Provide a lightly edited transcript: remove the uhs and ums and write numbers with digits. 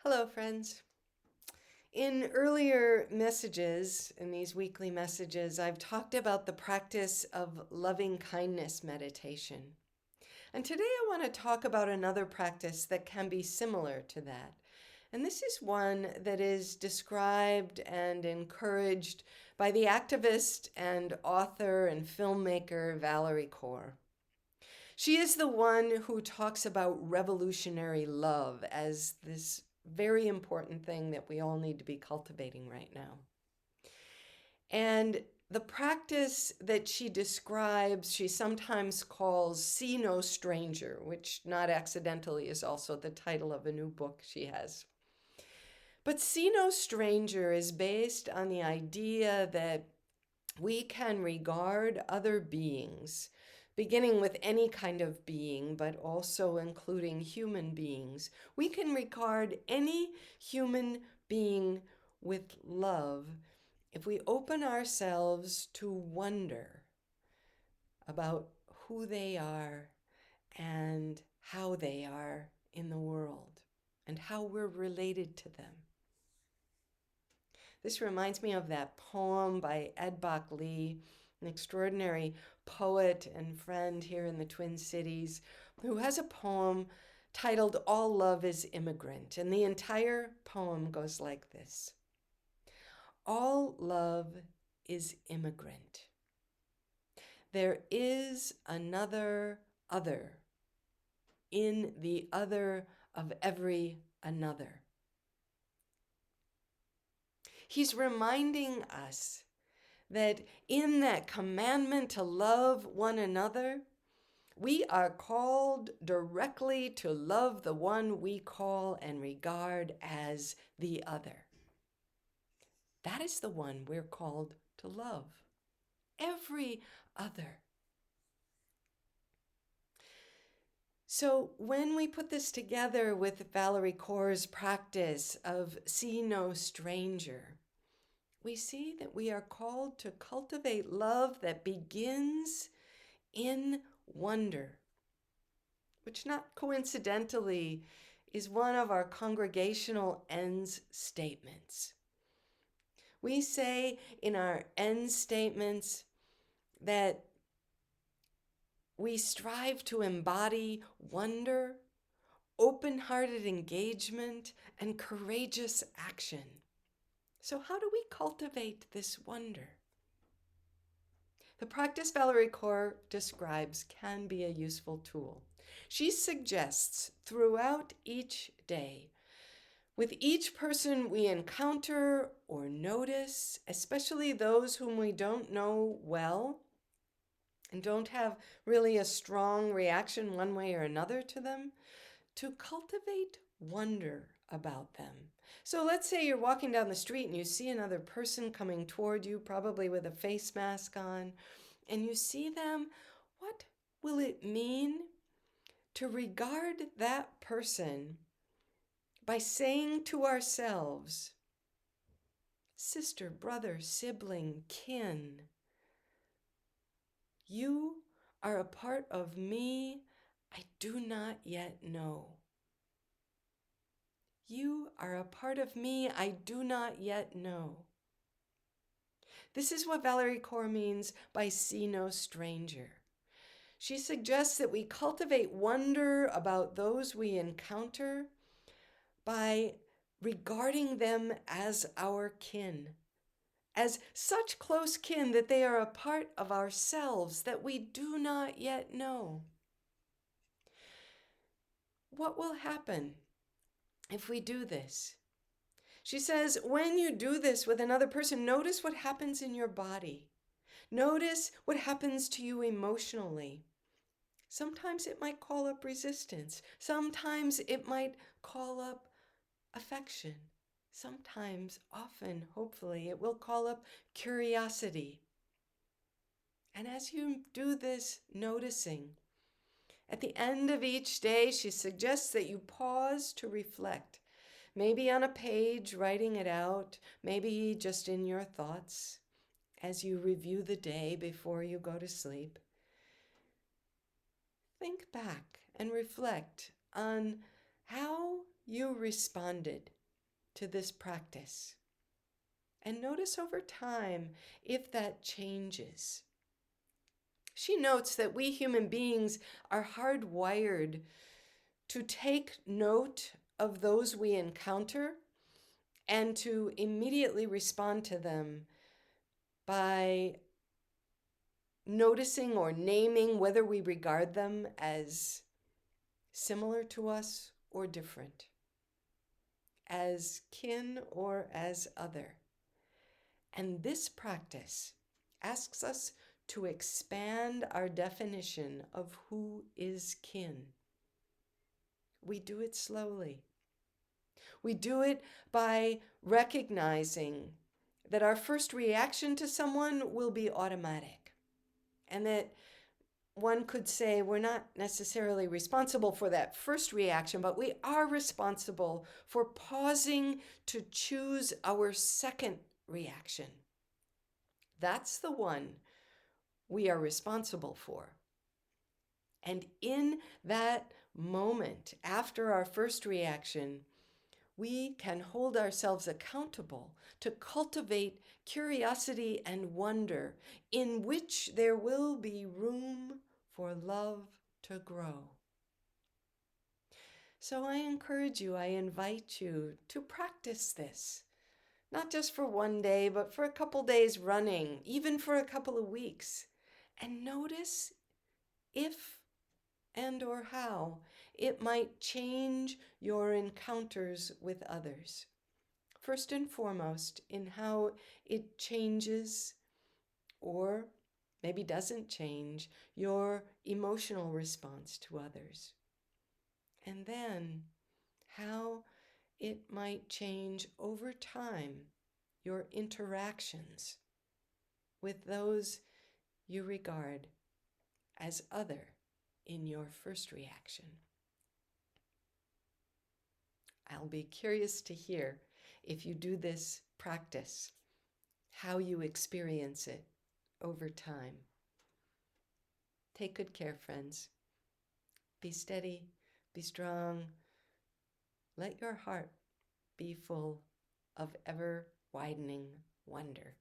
Hello, friends. In earlier messages, in these weekly messages, I've talked about the practice of loving kindness meditation. And today I want to talk about another practice that can be similar to that. And this is one that is described and encouraged by the activist and author and filmmaker Valerie Kaur. She is the one who talks about revolutionary love as this very important thing that we all need to be cultivating right now. And the practice that she describes, she sometimes calls See No Stranger, which not accidentally is also the title of a new book she has. But See No Stranger is based on the idea that we can regard other beings, beginning with any kind of being, but also including human beings. We can regard any human being with love if we open ourselves to wonder about who they are and how they are in the world and how we're related to them. This reminds me of that poem by Ed Bach Lee, an extraordinary poet and friend here in the Twin Cities, who has a poem titled All Love is Immigrant. And the entire poem goes like this: All love is immigrant. There is another other in the other of every another. He's reminding us that in that commandment to love one another, we are called directly to love the one we call and regard as the other. That is the one we're called to love. Every other. So when we put this together with Valerie Kaur's practice of See No Stranger, we see that we are called to cultivate love that begins in wonder, which not coincidentally is one of our congregational ends statements. We say in our end statements that we strive to embody wonder, open-hearted engagement, and courageous action. So how do we cultivate this wonder? The practice Valerie Kaur describes can be a useful tool. She suggests throughout each day, with each person we encounter or notice, especially those whom we don't know well and don't have really a strong reaction one way or another to them, to cultivate wonder about them. So let's say you're walking down the street and you see another person coming toward you, probably with a face mask on, and you see them. What will it mean to regard that person by saying to ourselves, sister, brother, sibling, kin, you are a part of me I do not yet know. You are a part of me I do not yet know. This is what Valerie Kaur means by see no stranger. She suggests that we cultivate wonder about those we encounter by regarding them as our kin, as such close kin that they are a part of ourselves that we do not yet know. What will happen if we do this? She says, when you do this with another person, notice what happens in your body. Notice what happens to you emotionally. Sometimes it might call up resistance. Sometimes it might call up affection. Sometimes, often, hopefully, it will call up curiosity. And as you do this noticing, at the end of each day, she suggests that you pause to reflect. Maybe on a page, writing it out, maybe just in your thoughts as you review the day before you go to sleep. Think back and reflect on how you responded to this practice. And notice over time if that changes. She notes that we human beings are hardwired to take note of those we encounter and to immediately respond to them by noticing or naming whether we regard them as similar to us or different, as kin or as other. And this practice asks us to expand our definition of who is kin. We do it slowly. We do it by recognizing that our first reaction to someone will be automatic, and that one could say we're not necessarily responsible for that first reaction, but we are responsible for pausing to choose our second reaction. That's the one we are responsible for. And in that moment, after our first reaction, we can hold ourselves accountable to cultivate curiosity and wonder, in which there will be room for love to grow. So I encourage you, I invite you to practice this, not just for one day, but for a couple days running, even for a couple of weeks, and notice if and or how it might change your encounters with others. First and foremost, in how it changes or maybe doesn't change your emotional response to others. And then how it might change over time your interactions with those you regard as other in your first reaction. I'll be curious to hear, if you do this practice, how you experience it over time. Take good care, friends. Be steady, be strong. Let your heart be full of ever-widening wonder.